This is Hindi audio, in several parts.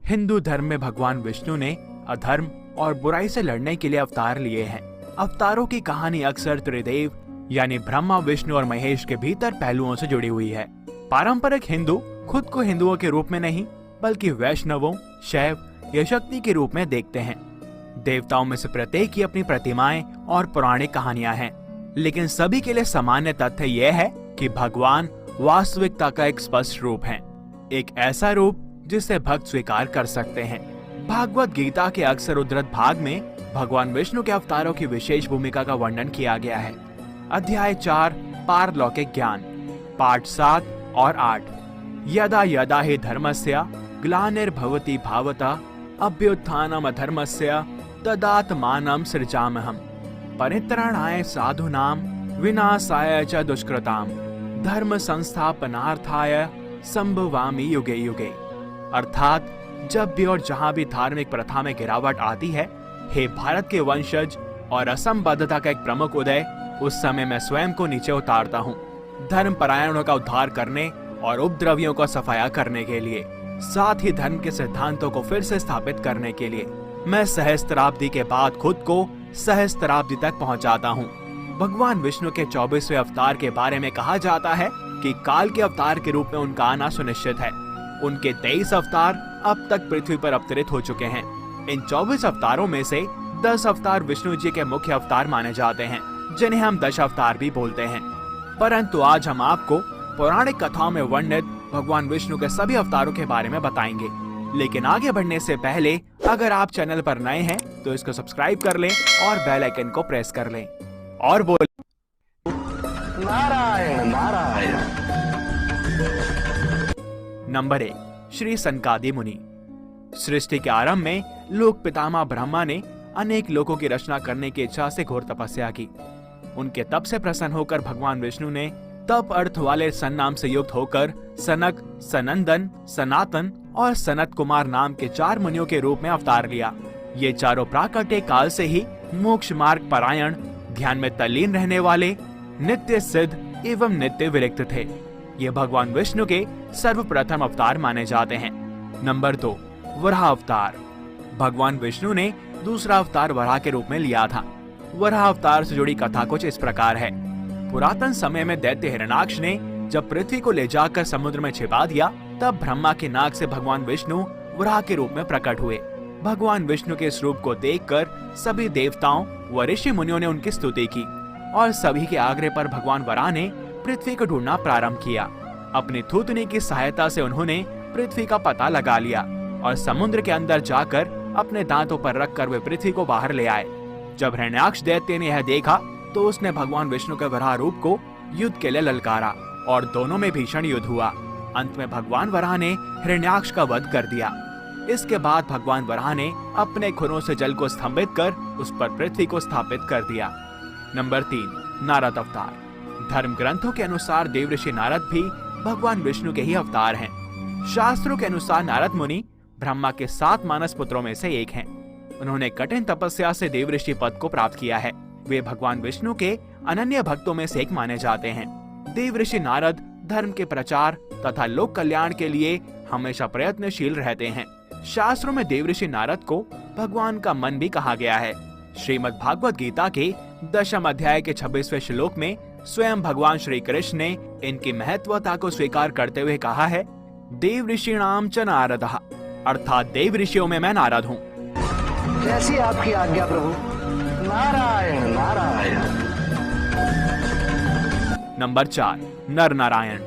हिंदू धर्म में भगवान विष्णु ने अधर्म और बुराई से लड़ने के लिए अवतार लिए हैं। अवतारों की कहानी अक्सर त्रिदेव यानी ब्रह्मा, विष्णु और महेश के भीतर पहलुओं से जुड़ी हुई है। पारंपरिक हिंदू खुद को हिंदुओं के रूप में नहीं बल्कि वैष्णवों, शैव या शक्ति के रूप में देखते हैं। देवताओं में से प्रत्येक की अपनी प्रतिमाएं और पौराणिक कहानियां हैं, लेकिन सभी के लिए सामान्य तथ्य यह है कि भगवान वास्तविकता का एक स्पष्ट रूप है, एक ऐसा रूप जिसे भक्त स्वीकार कर सकते हैं। भागवत गीता के अक्सर उद्धृत भाग में भगवान विष्णु के अवतारों की विशेष भूमिका का वर्णन किया गया है। अध्याय 4 पारलौकिक ज्ञान, पाठ 7 और 8। यदा यदा हि धर्मस्य ग्लानिर्भवति भावता अभ्युत्थानम् अधर्मस्य तदात्मानं सृजाम्यहम् परित्राणाय साधूनां विनाशाय च दुष्कृताम् धर्म संस्थापनार्थाय संभवामि युगे युगे। अर्थात जब भी और जहां भी धार्मिक प्रथा में गिरावट आती है, हे भारत के वंशज और असंबद्धता का एक प्रमुख उदय, उस समय मैं स्वयं को नीचे उतारता हूँ, धर्म परायणों का उद्धार करने और उपद्रवियों का सफाया करने के लिए, साथ ही धर्म के सिद्धांतों को फिर से स्थापित करने के लिए। मैं सहस्त्राब्दी के बाद खुद को सहस्त्राब्दी तक पहुंचाता हूं। भगवान विष्णु के 24वें अवतार के बारे में कहा जाता है कि काल के अवतार के रूप में उनका आना सुनिश्चित है। उनके 23 अवतार अब तक पृथ्वी पर अवतरित हो चुके हैं। इन 24 अवतारों में से 10 अवतार विष्णु जी के मुख्य अवतार माने जाते हैं, जिन्हें हम दशावतार भी बोलते हैं। परंतु आज हम आपको पौराणिक कथाओं में वर्णित भगवान विष्णु के सभी अवतारों के बारे में बताएंगे। लेकिन आगे बढ़ने से पहले अगर आप चैनल पर नए हैं तो इसको सब्सक्राइब कर लें और बेल आइकन को प्रेस कर लें और बोल नारायण नारायण। नंबर 1, श्री सनकादि मुनि। सृष्टि के आरंभ में लोक पितामह ब्रह्मा ने अनेक लोकों की रचना करने की इच्छा से घोर तपस्या की। उनके तप से प्रसन्न होकर भगवान विष्णु ने तप अर्थ वाले सन नाम से युक्त होकर सनक, सनंदन, सनातन और सनत कुमार नाम के 4 मुनियों के रूप में अवतार लिया। ये चारों प्राकट्य काल से ही मोक्ष मार्ग परायण, ध्यान में तल्लीन रहने वाले, नित्य सिद्ध एवं नित्य विरक्त थे। ये भगवान विष्णु के सर्वप्रथम अवतार माने जाते हैं। नंबर 2, वराह अवतार। भगवान विष्णु ने दूसरा अवतार वराह के रूप में लिया था। वराह अवतार से जुड़ी कथा कुछ इस प्रकार है। पुरातन समय में दैत्य हिरण्याक्ष ने जब पृथ्वी को ले जाकर समुद्र में छिपा दिया, तब ब्रह्मा के नाक से भगवान विष्णु वराह के रूप में प्रकट हुए। भगवान विष्णु के इस रूप को देखकर सभी देवताओं व ऋषि मुनियों ने उनकी स्तुति की और सभी के आग्रह पर भगवान वराह ने पृथ्वी को ढूंढना प्रारंभ किया। अपनी थूथनी की सहायता से उन्होंने पृथ्वी का पता लगा लिया और समुद्र के अंदर जाकर अपने दांतों पर रखकर वे पृथ्वी को बाहर ले आए। जब हिरण्याक्ष दैत्य ने यह देखा तो उसने भगवान विष्णु के वराह रूप को युद्ध के लिए ललकारा और दोनों में भीषण युद्ध हुआ। अंत में भगवान वराह ने हिरण्याक्ष का वध कर दिया। इसके बाद भगवान वराह ने अपने खुरों से जल को स्तंभित कर उस पर पृथ्वी को स्थापित कर दिया। नंबर 3, नारद अवतार। धर्म ग्रंथों के अनुसार देवऋषि नारद भी भगवान विष्णु के ही अवतार हैं। शास्त्रों के अनुसार नारद मुनि ब्रह्मा के 7 मानस पुत्रों में से एक हैं। उन्होंने कठिन तपस्या से देवऋषि पद को प्राप्त किया है। वे भगवान विष्णु के अनन्य भक्तों में से एक माने जाते हैं। देवऋषि नारद धर्म के प्रचार तथा लोक कल्याण के लिए हमेशा प्रयत्नशील रहते हैं। शास्त्रों में देवऋषि नारद को भगवान का मन भी कहा गया है। श्रीमद् भागवत गीता के 10वें अध्याय के 26वें श्लोक में स्वयं भगवान श्री कृष्ण ने इनकी महत्वता को स्वीकार करते हुए कहा है, देव ऋषिणाम च नारदः, अर्थात देव ऋषियों में मैं नारद हूँ। जैसी आपकी आज्ञा प्रभु। नारायण नारायण। नंबर 4, नर नारायण।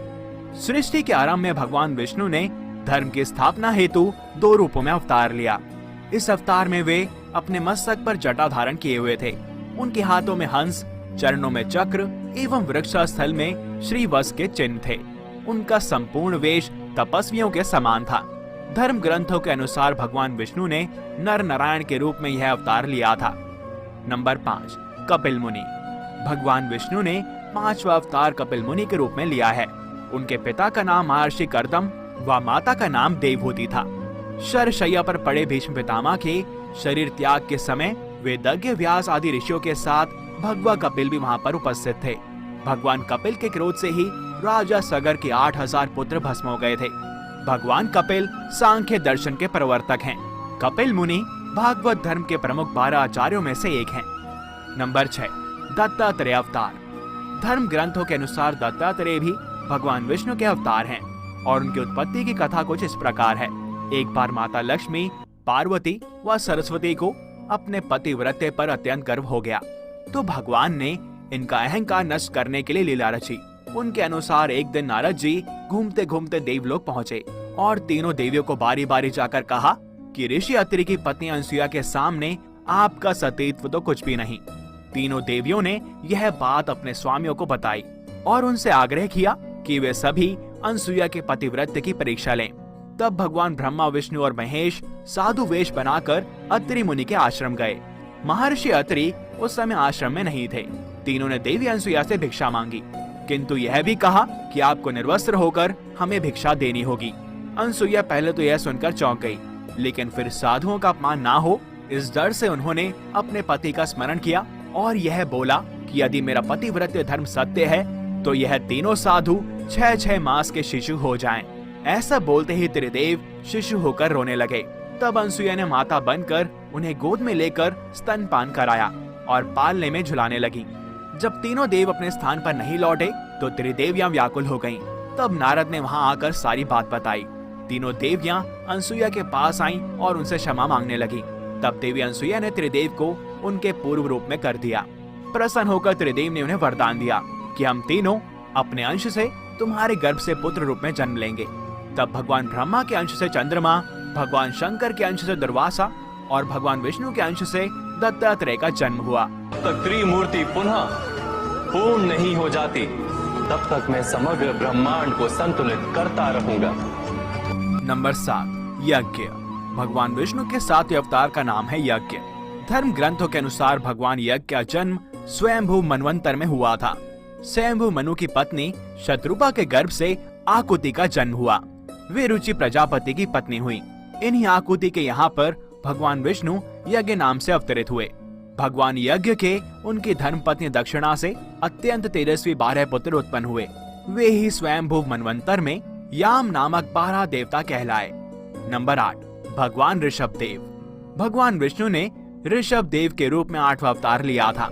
सृष्टि के आरंभ में भगवान विष्णु ने धर्म की स्थापना हेतु 2 रूपों में अवतार लिया। इस अवतार में वे अपने मस्तक पर जटा धारण किए हुए थे। उनके हाथों में हंस, चरणों में चक्र एवं वृक्षस्थल में श्रीवत्स के चिन्ह थे। उनका संपूर्ण वेश तपस्वियों के समान था। धर्म ग्रंथों के अनुसार भगवान विष्णु ने नर नारायण के रूप में यह अवतार लिया था। नंबर 5, कपिल मुनि। भगवान विष्णु ने 5वां अवतार कपिल मुनि के रूप में लिया है। उनके पिता का नाम महर्षि कर्दम व माता का नाम देवहूति था। शरशैया पर पड़े भीष्म पितामह के शरीर त्याग के समय वेदज्ञ व्यास आदि ऋषियों के साथ भगवा कपिल भी वहां पर उपस्थित थे। भगवान कपिल के क्रोध से ही राजा सगर के 8000 पुत्र भस्म हो गए थे। भगवान कपिल सांख्य दर्शन के प्रवर्तक हैं। कपिल मुनि भागवत धर्म के प्रमुख 12 आचार्यों में से एक हैं। नंबर 6, दत्तात्रेय अवतार। धर्म ग्रंथों के अनुसार दत्तात्रेय भी भगवान विष्णु के अवतार हैं और उनकी उत्पत्ति की कथा कुछ इस प्रकार है। एक बार माता लक्ष्मी, पार्वती व सरस्वती को अपने पतिव्रते पर अत्यंत गर्व हो गया, तो भगवान ने इनका अहंकार नष्ट करने के लिए लीला रची। उनके अनुसार एक दिन नारद जी घूमते घूमते देवलोक पहुँचे और तीनों देवियों को बारी बारी जाकर कहा कि ऋषि अत्रि की पत्नी अनसुया के सामने आपका सतीत्व तो कुछ भी नहीं। तीनों देवियों ने यह बात अपने स्वामियों को बताई और उनसे आग्रह किया कि वे सभी अनसुया के पतिव्रत्य की परीक्षा लें। तब भगवान ब्रह्मा, विष्णु और महेश साधु वेश बनाकर अत्रि मुनि के आश्रम गए। महर्षि अत्रि उस समय आश्रम में नहीं थे। तीनों ने देवी अनसुया से भिक्षा मांगी, किंतु यह भी कहा कि आपको निर्वस्त्र होकर हमें भिक्षा देनी होगी। अनसुया पहले तो यह सुनकर चौंक गई, लेकिन फिर साधुओं का अपमान ना हो इस डर से उन्होंने अपने पति का स्मरण किया और यह बोला कि यदि मेरा पतिव्रत्य धर्म सत्य है तो यह तीनों साधु 6-6 मास के शिशु हो जाएं। ऐसा बोलते ही त्रिदेव शिशु होकर रोने लगे। तब अनसुया ने माता बनकर उन्हें गोद में लेकर स्तनपान कराया और पालने में झुलाने लगी। जब तीनों देव अपने स्थान पर नहीं लौटे तो त्रिदेवियां व्याकुल हो गईं। तब नारद ने वहां आकर सारी बात बताई। तीनों देवियां अनसुया के पास आईं और उनसे क्षमा मांगने लगी। तब देवी अनसुया ने त्रिदेव को उनके पूर्व रूप में कर दिया। प्रसन्न होकर त्रिदेव ने उन्हें वरदान दिया कि हम तीनों अपने अंश से तुम्हारे गर्भ से पुत्र रूप में जन्म लेंगे। तब भगवान ब्रह्मा के अंश से चंद्रमा, भगवान शंकर के अंश से दुर्वासा और भगवान विष्णु के अंश से दत्तात्रेय का जन्म हुआ। तब त्रिमूर्ति पुनः पूर्ण नहीं हो जाती, तब तक मैं समग्र ब्रह्मांड को संतुलित करता रहूंगा। नंबर 7, यज्ञ। भगवान विष्णु के 7वें अवतार का नाम है यज्ञ। धर्म ग्रंथों के अनुसार भगवान यज्ञ का जन्म स्वयंभू मनवंतर में हुआ था। स्वयंभू मनु की पत्नी शत्रुपा के गर्भ से आकुति का जन्म हुआ। वे रुचि प्रजापति की पत्नी हुई। इन्हीं आकुति के यहाँ पर भगवान विष्णु यज्ञ नाम से अवतरित हुए। भगवान यज्ञ के उनकी धर्मपत्नी दक्षिणा से अत्यंत तेजस्वी 12 पुत्र उत्पन्न हुए। वे ही स्वयंभू मनवंतर में याम नामक 12 देवता कहलाए। नंबर 8, भगवान ऋषभ देव। भगवान विष्णु ने ऋषभ देव के रूप में 8वां अवतार लिया था।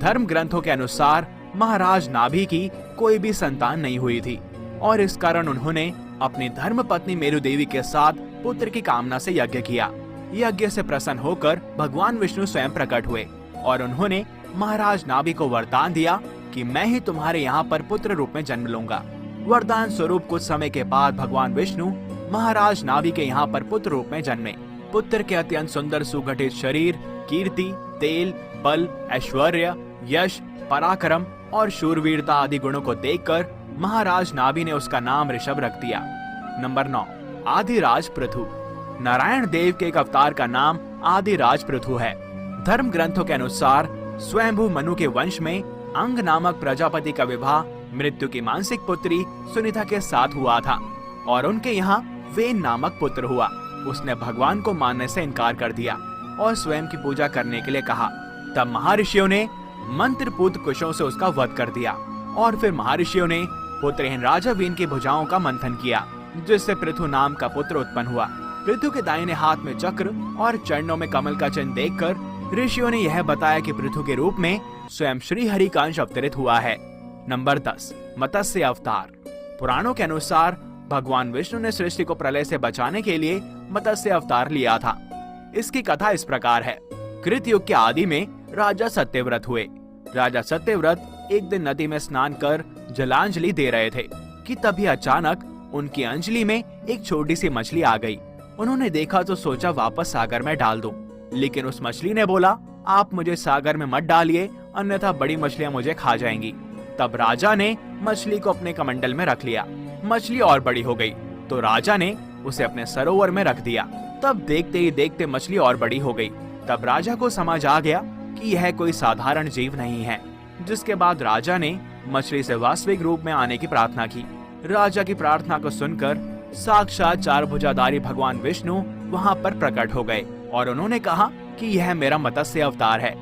धर्म ग्रंथों के अनुसार महाराज नाभि की कोई भी संतान नहीं हुई थी और इस कारण उन्होंने अपनी धर्म पत्नी मेरु देवी के साथ पुत्र की कामना से यज्ञ किया। यज्ञ से प्रसन्न होकर भगवान विष्णु स्वयं प्रकट हुए और उन्होंने महाराज नाभि को वरदान दिया कि मैं ही तुम्हारे यहाँ पर पुत्र रूप में जन्म लूंगा। वरदान स्वरूप कुछ समय के बाद भगवान विष्णु महाराज नाभि के यहाँ पर पुत्र रूप में जन्मे। पुत्र के अत्यंत सुंदर सुगठित शरीर, कीर्ति, तेल, बल, ऐश्वर्य, यश, पराक्रम और शूरवीरता आदि गुणों को देखकर महाराज नाभि ने उसका नाम ऋषभ रख दिया। नंबर 9, आदिराज पृथु। नारायण देव के एक अवतार का नाम आदिराज पृथु है। धर्म ग्रंथों के अनुसार स्वयंभू मनु के वंश में अंग नामक प्रजापति का विवाह मृत्यु की मानसिक पुत्री सुनीता के साथ हुआ था और उनके यहाँ वेन नामक पुत्र हुआ। उसने भगवान को मानने से इनकार कर दिया और स्वयं की पूजा करने के लिए कहा। तब महर्षियों ने मंत्रपूत कुशों से उसका वध कर दिया और फिर महर्षियों ने पुत्रहीन राजा वेन की भुजाओं का मंथन किया, जिससे पृथु नाम का पुत्र उत्पन्न हुआ। पृथु के दाहिने हाथ में चक्र और चरणों में कमल का चिन्ह देखकर ऋषियों ने यह बताया कि पृथु के रूप में स्वयं श्री हरि का अंश अवतरित हुआ है। नंबर 10, मत्स्य अवतार। पुराणों के अनुसार भगवान विष्णु ने सृष्टि को प्रलय से बचाने के लिए मत्स्य अवतार लिया था। इसकी कथा इस प्रकार है। कृतयुग के आदि में राजा सत्यव्रत हुए। राजा सत्यव्रत एक दिन नदी में स्नान कर जलांजलि दे रहे थे कि तभी अचानक उनकी अंजलि में एक छोटी सी मछली आ गई। उन्होंने देखा तो सोचा वापस सागर में डाल दूं, लेकिन उस मछली ने बोला, आप मुझे सागर में मत डालिए, अन्यथा बड़ी मछलियां मुझे खा जाएंगी। तब राजा ने मछली को अपने कमंडल में रख लिया। मछली और बड़ी हो गई तो राजा ने उसे अपने सरोवर में रख दिया। तब देखते ही देखते मछली और बड़ी हो गई। तब राजा को समझ आ गया कि यह कोई साधारण जीव नहीं है, जिसके बाद राजा ने मछली से वास्तविक रूप में आने की प्रार्थना की। राजा की प्रार्थना को सुनकर साक्षात 4 भुजाधारी भगवान विष्णु वहां पर प्रकट हो गए और उन्होंने कहा कि यह मेरा मत्स्य अवतार है।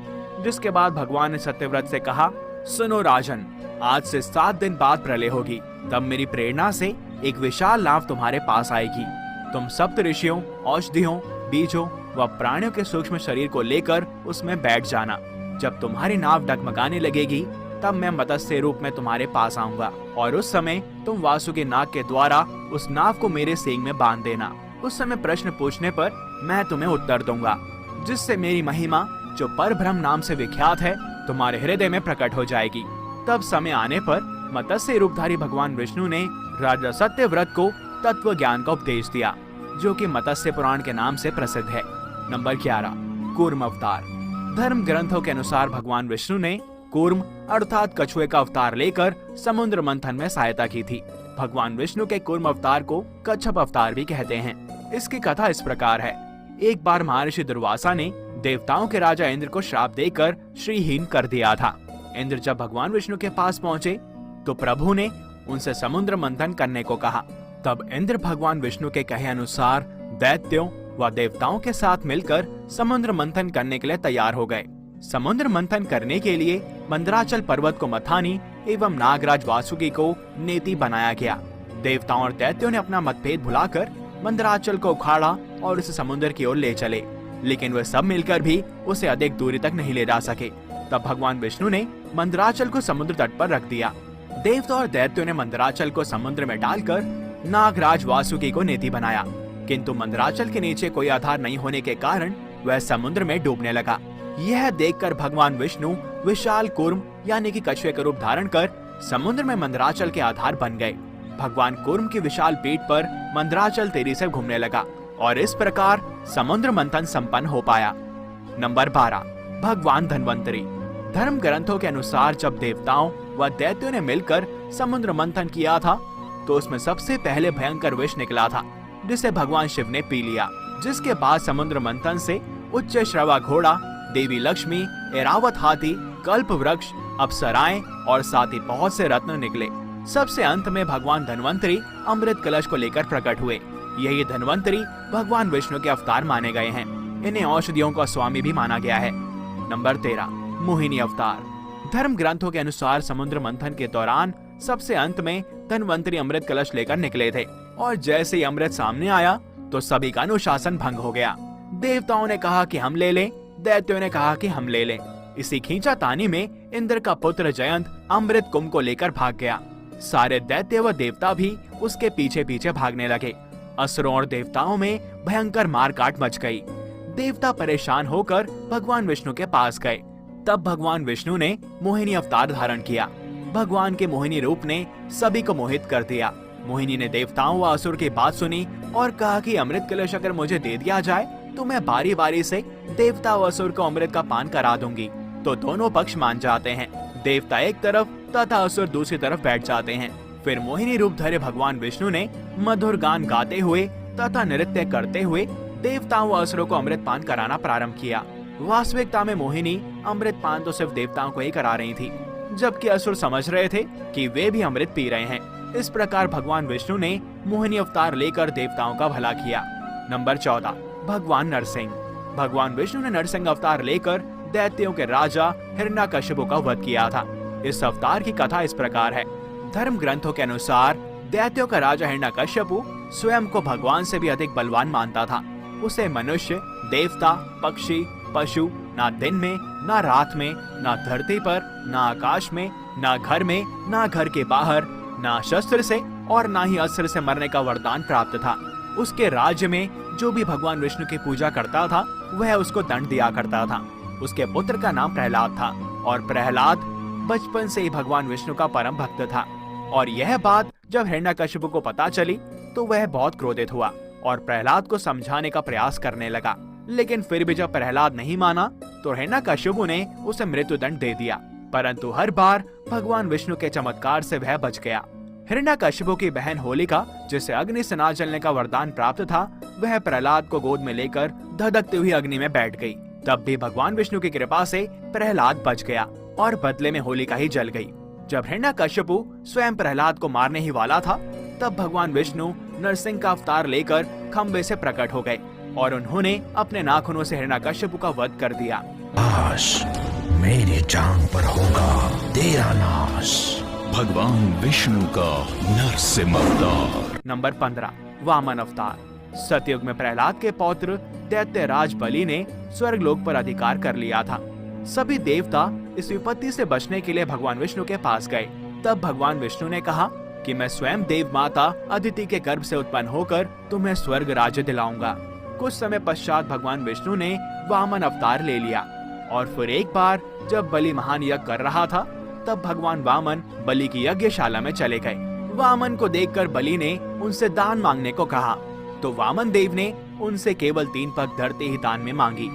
जिसके बाद भगवान ने सत्यव्रत से कहा, सुनो राजन, आज से 7 दिन बाद प्रलय होगी। तब मेरी प्रेरणा से एक विशाल नाव तुम्हारे पास आएगी। तुम सप्त ऋषियों, औषधियों, बीजों व प्राणियों के सूक्ष्म शरीर को लेकर उसमें बैठ जाना। जब तुम्हारी नाव डगमगाने लगेगी तब मैं मत्स्य रूप में तुम्हारे पास आऊंगा और उस समय तुम वासुकी नाग के द्वारा उस नाव को मेरे सींग में बांध देना। उस समय प्रश्न पूछने पर मैं तुम्हें उत्तर दूंगा, जिससे मेरी महिमा जो परब्रह्म नाम से विख्यात है तुम्हारे हृदय में प्रकट हो जाएगी। तब समय आने पर मत्स्य रूपधारी भगवान विष्णु ने राजा सत्यव्रत को तत्व ज्ञान का उपदेश दिया, जो कि मत्स्य पुराण के नाम से प्रसिद्ध है। नंबर 11, कूर्म अवतार। धर्म ग्रंथों के अनुसार भगवान विष्णु ने कूर्म अर्थात कछुए का अवतार लेकर समुद्र मंथन में सहायता की थी। भगवान विष्णु के कूर्म अवतार को कच्छप अवतार भी कहते हैं। इसकी कथा इस प्रकार है। एक बार महर्षि दुर्वासा ने देवताओं के राजा इंद्र को श्राप देकर श्रीहीन कर दिया था। इंद्र जब भगवान विष्णु के पास पहुँचे तो प्रभु ने उनसे समुद्र मंथन करने को कहा। तब इंद्र भगवान विष्णु के कहे अनुसार दैत्यों व देवताओं के साथ मिलकर समुद्र मंथन करने के लिए तैयार हो गए। समुद्र मंथन करने के लिए मंदराचल पर्वत को मथानी एवं नागराज वासुकी को नेति बनाया गया। देवताओं और दैत्यों ने अपना मतभेद भुलाकर मंदराचल को उखाड़ा और उसे समुद्र की ओर ले चले, लेकिन वे सब मिलकर भी उसे अधिक दूरी तक नहीं ले जा सके। तब भगवान विष्णु ने मंदराचल को समुद्र तट पर रख दिया। देवता और दैत्यों ने मंदराचल को समुद्र में डालकर नागराज वासुकी को नेति बनाया, किंतु मंदराचल के नीचे कोई आधार नहीं होने के कारण वह समुद्र में डूबने लगा। यह देखकर भगवान विष्णु विशाल कूर्म यानी कि कछुए का रूप धारण कर समुद्र में मंदराचल के आधार बन गए। भगवान कूर्म की विशाल पीठ पर मंदराचल तेजी से घूमने लगा और इस प्रकार समुद्र मंथन संपन्न हो पाया। नंबर 12, भगवान धन्वंतरी। धर्म ग्रंथों के अनुसार जब देवताओं व दैत्यों ने मिलकर समुद्र मंथन किया था तो उसमें सबसे पहले भयंकर विष निकला था, जिसे भगवान शिव ने पी लिया। जिसके बाद समुद्र मंथन से उच्च श्रवा घोड़ा, देवी लक्ष्मी, एरावत हाथी, कल्प वृक्ष, अप्सराएं और साथ ही बहुत से रत्न निकले। सबसे अंत में भगवान धन्वंतरी अमृत कलश को लेकर प्रकट हुए। यही धन्वंतरी भगवान विष्णु के अवतार माने गए हैं। इन्हें औषधियों का स्वामी भी माना गया है। नंबर 13, मोहिनी अवतार। धर्म ग्रंथों के अनुसार समुद्र मंथन के दौरान सबसे अंत में धन्वंतरी अमृत कलश लेकर निकले थे और जैसे ही अमृत सामने आया तो सभी का अनुशासन भंग हो गया। देवताओं ने कहा कि हम ले लें, दैत्यों ने कहा कि हम ले लें। इसी खींचातानी में इंद्र का पुत्र जयंत अमृत कुंभ को लेकर भाग गया। सारे दैत्य व देवता भी उसके पीछे पीछे भागने लगे। असुरों और देवताओं में भयंकर मारकाट मच गई। देवता परेशान होकर भगवान विष्णु के पास गए। तब भगवान विष्णु ने मोहिनी अवतार धारण किया। भगवान के मोहिनी रूप ने सभी को मोहित कर दिया। मोहिनी ने देवताओं व असुर की बात सुनी और कहा कि अमृत कलश अगर मुझे दे दिया जाए तो मैं बारी बारी से देवता व असुर को अमृत का पान करा दूंगी। तो दोनों पक्ष मान जाते हैं। देवता एक तरफ तथा असुर दूसरी तरफ बैठ जाते हैं। फिर मोहिनी रूप धरे भगवान विष्णु ने मधुर गान गाते हुए तथा नृत्य करते हुए देवताओं व असुरों को अमृत पान कराना प्रारंभ किया। वास्तविकता में मोहिनी अमृत पान तो सिर्फ देवताओं को ही करा रही थी, जबकि असुर समझ रहे थे कि वे भी अमृत पी रहे हैं। इस प्रकार भगवान विष्णु ने मोहिनी अवतार लेकर देवताओं का भला किया। नंबर 14, भगवान नरसिंह। भगवान विष्णु ने नरसिंह अवतार लेकर दैत्यों के राजा हिरण्यकशिपु का वध किया था। इस अवतार की कथा इस प्रकार है। धर्म ग्रंथों के अनुसार दैत्यों का राजा हिरण्यकशिपु स्वयं को भगवान से भी अधिक बलवान मानता था। उसे मनुष्य, देवता, पक्षी, पशु ना दिन में, ना रात में, ना धरती पर, ना आकाश में, ना घर में, ना घर के बाहर, ना शस्त्र से और ना ही अस्त्र से मरने का वरदान प्राप्त था। उसके राज्य में जो भी भगवान विष्णु की पूजा करता था वह उसको दंड दिया करता था। उसके पुत्र का नाम प्रहलाद था और प्रहलाद बचपन से ही भगवान विष्णु का परम भक्त था। और यह बात जब हिरण्यकशिपु को पता चली तो वह बहुत क्रोधित हुआ और प्रहलाद को समझाने का प्रयास करने लगा। लेकिन फिर भी जब प्रहलाद नहीं माना तो हिरण्यकशिपु ने उसे मृत्युदंड दे दिया, परंतु हर बार भगवान विष्णु के चमत्कार से वह बच गया। हिरण्यकशिपु की बहन होलिका, जिसे अग्नि से ना जलने का वरदान प्राप्त था, वह प्रहलाद को गोद में लेकर धधकती हुई अग्नि में बैठ गई। तब भी भगवान विष्णु की कृपा से प्रहलाद बच गया और बदले में होलिका ही जल गई। जब हिरण्यकशिपु स्वयं प्रहलाद को मारने ही वाला था तब भगवान विष्णु नरसिंह का अवतार लेकर खंबे से प्रकट हो गए और उन्होंने अपने नाखूनों से हिरण्यकशिपु का वध कर दिया। आज मेरी टांग पर होगा तेरा नाश। भगवान विष्णु का नरसिंह अवतार। नंबर 15 वामन अवतार। सतयुग में प्रहलाद के पौत्र दैत्य राज बलि ने स्वर्गलोक पर अधिकार कर लिया था। सभी देवता इस विपत्ति से बचने के लिए भगवान विष्णु के पास गए। तब भगवान विष्णु ने कहा कि मैं स्वयं देव माता अदिति के गर्भ से उत्पन्न होकर तुम्हें स्वर्ग राज्य दिलाऊंगा। कुछ समय पश्चात भगवान विष्णु ने वामन अवतार ले लिया और फिर एक बार जब बलि महान यज्ञ कर रहा था तब भगवान वामन बलि की यज्ञशाला में चले गए। वामन को देखकर बलि ने उनसे दान मांगने को कहा तो वामन देव ने उनसे केवल 3 पग धरती ही दान में मांगी।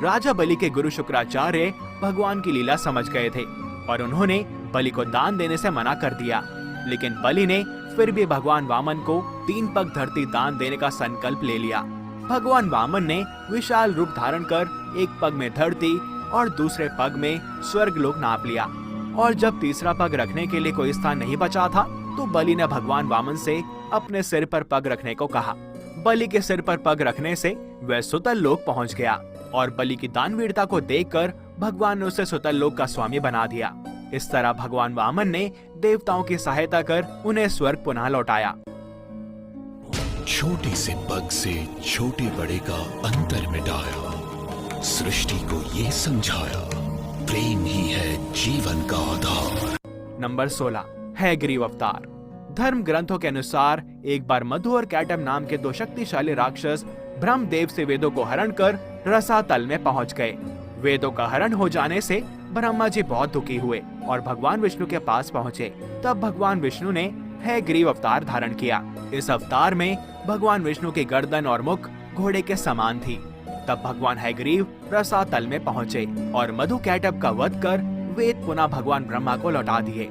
राजा बलि के गुरु शुक्राचार्य भगवान की लीला समझ गए थे और उन्होंने बलि को दान देने से मना कर दिया, लेकिन बलि ने फिर भी भगवान वामन को 3 पग धरती दान देने का संकल्प ले लिया। भगवान वामन ने विशाल रूप धारण कर एक पग में धरती और दूसरे पग में स्वर्गलोक नाप लिया और जब तीसरा पग रखने के लिए कोई स्थान नहीं बचा था तो बलि ने भगवान वामन से अपने सिर पर पग रखने को कहा। बलि के सिर पर पग रखने से वह सुतल लोक पहुंच गया और बलि की दानवीरता को देखकर भगवान ने उसे सुतल लोक का स्वामी बना दिया। इस तरह भगवान वामन ने देवताओं की सहायता कर उन्हें स्वर्ग पुनः लौटाया। छोटे से पग से छोटे बड़े का अंतर मिटाया, सृष्टि को ये समझाया, प्रेम ही है जीवन का आधार। नंबर 16 है ग्रीव अवतार। धर्म ग्रंथों के अनुसार एक बार मधु और कैटम नाम के 2 शक्तिशाली राक्षस ब्रह्मदेव से वेदों को हरण कर रसातल में पहुंच गए। वेदों का हरण हो जाने से ब्रह्मा जी बहुत दुखी हुए और भगवान विष्णु के पास पहुँचे। तब भगवान विष्णु ने है ग्रीव अवतार धारण किया। इस अवतार में भगवान विष्णु की गर्दन और मुख घोड़े के समान थी। तब भगवान हैग्रीव रसातल में पहुँचे और मधु कैटभ का वध कर वेद पुनः भगवान ब्रह्मा को लौटा दिए।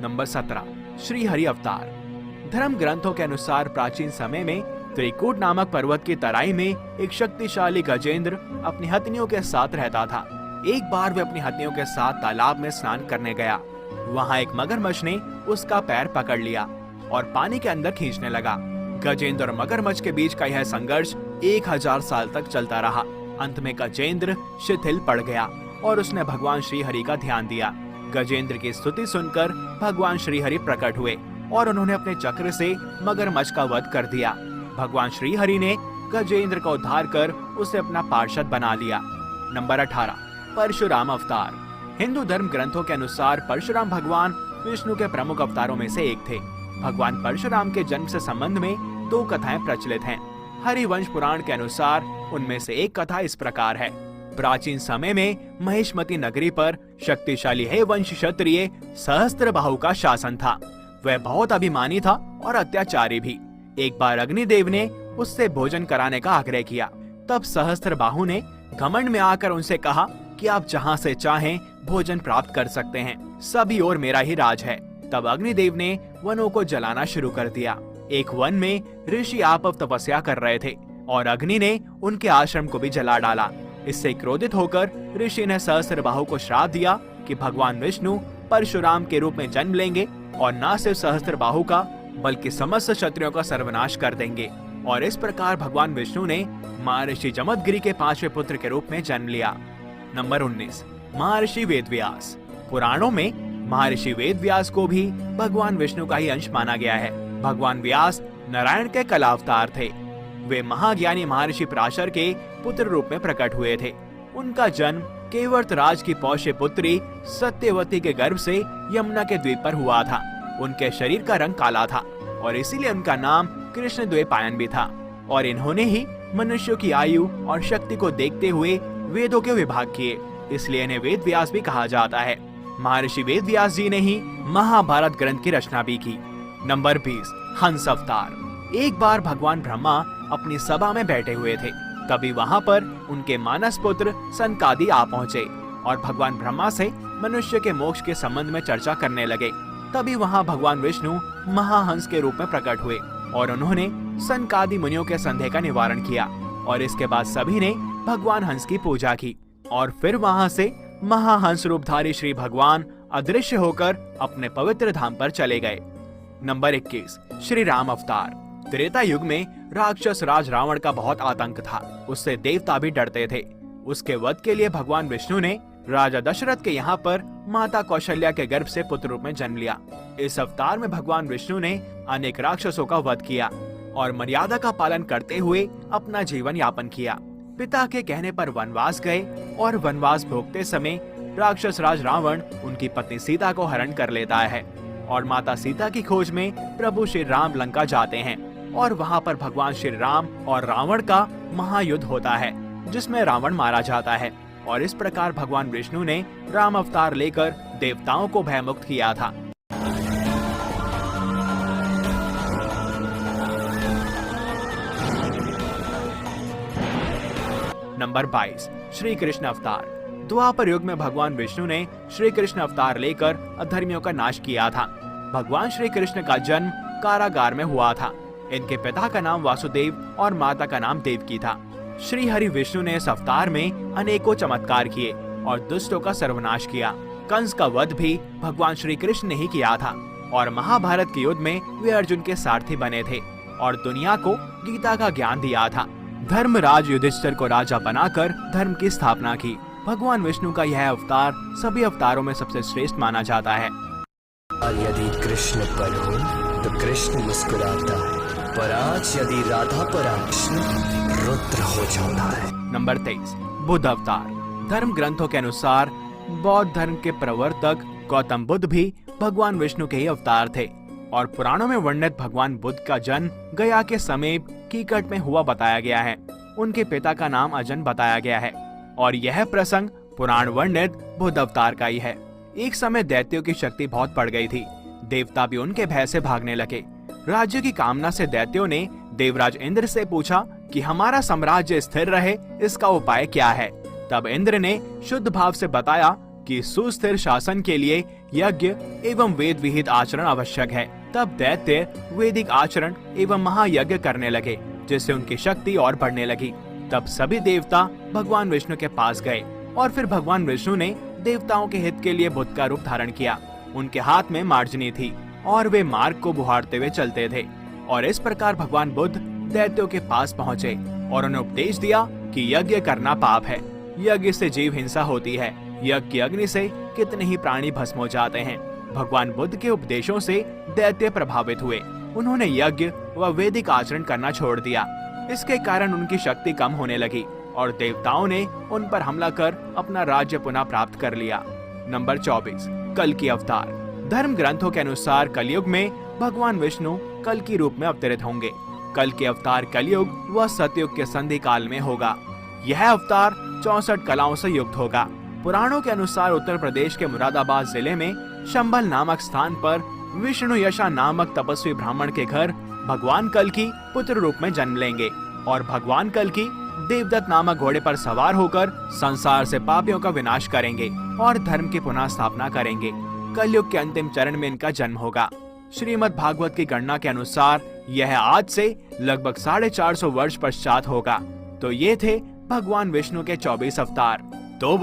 नंबर 17 श्री हरि अवतार। धर्म ग्रंथों के अनुसार प्राचीन समय में त्रिकूट नामक पर्वत की तराई में एक शक्तिशाली गजेंद्र अपनी हथनियों के साथ रहता था। एक बार वह अपनी हथनियों के साथ तालाब में स्नान करने गया। वहाँ एक मगरमच्छ ने उसका पैर पकड़ लिया और पानी के अंदर खींचने लगा। गजेंद्र और मगरमच्छ के बीच का यह संघर्ष 1000 साल तक चलता रहा। अंत में गजेंद्र शिथिल पड़ गया और उसने भगवान श्री हरि का ध्यान दिया। गजेंद्र की स्तुति सुनकर भगवान श्री हरि प्रकट हुए और उन्होंने अपने चक्र से मगरमच्छ का वध कर दिया। भगवान श्री हरि ने गजेंद्र का उद्धार कर उसे अपना पार्षद बना लिया। नंबर 18 परशुराम अवतार। हिंदू धर्म ग्रंथों के अनुसार परशुराम भगवान विष्णु के प्रमुख अवतारों में से एक थे। भगवान परशुराम के जन्म से संबंध में 2 कथाएं प्रचलित हैं। हरिवंश पुराण के अनुसार उनमें से एक कथा इस प्रकार है। प्राचीन समय में महिष्मती नगरी पर शक्तिशाली है वंश क्षत्रिय सहस्त्रबाहु का शासन था। वह बहुत अभिमानी था और अत्याचारी भी। एक बार अग्निदेव ने उससे भोजन कराने का आग्रह किया। तब सहस्त्रबाहु ने घमंड में आकर उनसे कहा कि आप जहाँ से चाहें भोजन प्राप्त कर सकते हैं, सभी ओर मेरा ही राज है। तब अग्निदेव ने वनों को जलाना शुरू कर दिया। एक वन में ऋषि आपव तपस्या कर रहे थे और अग्नि ने उनके आश्रम को भी जला डाला। इससे क्रोधित होकर ऋषि ने सहस्त्रबाहु को श्राप दिया कि भगवान विष्णु परशुराम के रूप में जन्म लेंगे और न सिर्फ सहस्त्रबाहु का बल्कि समस्त क्षत्रियों का सर्वनाश कर देंगे। और इस प्रकार भगवान विष्णु ने महर्षि जमदग्नि के 5वें पुत्र के रूप में जन्म लिया। नंबर 19 महर्षि वेदव्यास। पुराणों में महर्षि वेदव्यास को भी भगवान विष्णु का ही अंश माना गया है। भगवान व्यास नारायण के कला अवतार थे। वे महाज्ञानी महर्षि पराशर के पुत्र रूप में प्रकट हुए थे। उनका जन्म केवर्त राज की पौष्य पुत्री सत्यवती के गर्भ से यमुना के द्वीप पर हुआ था। उनके शरीर का रंग काला था और इसीलिए उनका नाम कृष्ण द्वैपायन भी था। और इन्होंने ही मनुष्यों की आयु और शक्ति को देखते हुए वेदों के विभाग किए, इसलिए इन्हें वेद व्यास भी कहा जाता है। महर्षि वेद व्यास जी ने ही महाभारत ग्रंथ की रचना भी की। नंबर 20 हंस अवतार। एक बार भगवान ब्रह्मा अपनी सभा में बैठे हुए थे। तभी वहाँ पर उनके मानस पुत्र सनकादि आ पहुँचे और भगवान ब्रह्मा से मनुष्य के मोक्ष के संबंध में चर्चा करने लगे। तभी वहाँ भगवान विष्णु महाहंस के रूप में प्रकट हुए और उन्होंने सनकादि मुनियों के संदेह का निवारण किया। और इसके बाद सभी ने भगवान हंस की पूजा की और फिर वहाँ से महाहंस रूपधारी श्री भगवान अदृश्य होकर अपने पवित्र धाम पर चले गए। नंबर 21 श्री राम अवतार। त्रेता युग में राक्षस राज रावण का बहुत आतंक था। उससे देवता भी डरते थे। उसके वध के लिए भगवान विष्णु ने राजा दशरथ के यहाँ पर माता कौशल्या के गर्भ से पुत्र रूप में जन्म लिया। इस अवतार में भगवान विष्णु ने अनेक राक्षसों का वध किया और मर्यादा का पालन करते हुए अपना जीवन यापन किया। पिता के कहने पर वनवास गए और वनवास भोगते समय राक्षस राज रावण उनकी पत्नी सीता को हरण कर लेता है और माता सीता की खोज में प्रभु श्री राम लंका जाते हैं और वहाँ पर भगवान श्री राम और रावण का महायुद्ध होता है, जिसमें रावण मारा जाता है। और इस प्रकार भगवान विष्णु ने राम अवतार लेकर देवताओं को भयमुक्त किया था। नंबर 22, श्री कृष्ण अवतार। द्वापर युग में भगवान विष्णु ने श्री कृष्ण अवतार लेकर अधर्मियों का नाश किया था। भगवान श्री कृष्ण का जन्म कारागार में हुआ था। इनके पिता का नाम वासुदेव और माता का नाम देवकी था। श्री हरि विष्णु ने इस अवतार में अनेकों चमत्कार किए और दुष्टों का सर्वनाश किया। कंस का वध भी भगवान श्री कृष्ण ने ही किया था और महाभारत के युद्ध में वे अर्जुन के सारथी बने थे और दुनिया को गीता का ज्ञान दिया था। धर्मराज युधिष्ठिर को राजा बनाकर धर्म की स्थापना की। भगवान विष्णु का यह अवतार सभी अवतारों में सबसे श्रेष्ठ माना जाता है। और यदि कृष्ण पर हो तो कृष्ण मुस्कुराता है, पर आज यदि राधा पर कृष्ण रुद्र हो जाता है। नंबर 23, बुद्ध अवतार। धर्म ग्रंथों के अनुसार बौद्ध धर्म के प्रवर्तक गौतम बुद्ध भी भगवान विष्णु के ही अवतार थे और पुराणों में वर्णित भगवान बुद्ध का जन्म गया के समीप कीकट में हुआ बताया गया है। उनके पिता का नाम अजन बताया गया है और यह प्रसंग पुराण वर्णित बुद्ध अवतार का ही है। एक समय दैत्यों की शक्ति बहुत बढ़ गई थी। देवता भी उनके भय से भागने लगे। राज्य की कामना से दैत्यों ने देवराज इंद्र से पूछा कि हमारा साम्राज्य स्थिर रहे, इसका उपाय क्या है। तब इंद्र ने शुद्ध भाव से बताया कि सुस्थिर शासन के लिए यज्ञ एवं वेद विहित आचरण आवश्यक है। तब दैत्य वैदिक आचरण एवं महायज्ञ करने लगे, जिससे उनकी शक्ति और बढ़ने लगी। तब सभी देवता भगवान विष्णु के पास गए और फिर भगवान विष्णु ने देवताओं के हित के लिए बुद्ध का रूप धारण किया। उनके हाथ में मार्जनी थी और वे मार्ग को बुहारते हुए चलते थे और इस प्रकार भगवान बुद्ध दैत्यों के पास पहुँचे और उन्हें उपदेश दिया कि यज्ञ करना पाप है। यज्ञ से जीव हिंसा होती है। यज्ञ की अग्नि से कितने ही प्राणी भस्म हो जाते हैं। भगवान बुद्ध के उपदेशों से दैत्य प्रभावित हुए। उन्होंने यज्ञ व वैदिक आचरण करना छोड़ दिया। इसके कारण उनकी शक्ति कम होने लगी और देवताओं ने उन पर हमला कर अपना राज्य पुनः प्राप्त कर लिया। नंबर 24, कल की अवतार। धर्म ग्रंथों के अनुसार कलयुग में भगवान विष्णु कल की रूप में अवतरित होंगे। कल के अवतार कलयुग व सतयुग के संधि काल में होगा। यह अवतार 64 कलाओं से युक्त होगा। पुराणों के अनुसार उत्तर प्रदेश के मुरादाबाद जिले में शंबल नामक स्थान पर विष्णु यशा नामक तपस्वी ब्राह्मण के घर भगवान कल की पुत्र रूप में जन्म लेंगे और भगवान कल की देवदत्त नामक घोड़े पर सवार होकर संसार से पापियों का विनाश करेंगे और धर्म की पुनः स्थापना करेंगे। कलयुग के अंतिम चरण में इनका जन्म होगा। श्रीमद् भागवत की गणना के अनुसार यह आज से लगभग 450 वर्ष पश्चात होगा। तो ये थे भगवान विष्णु के 24 अवतार। तो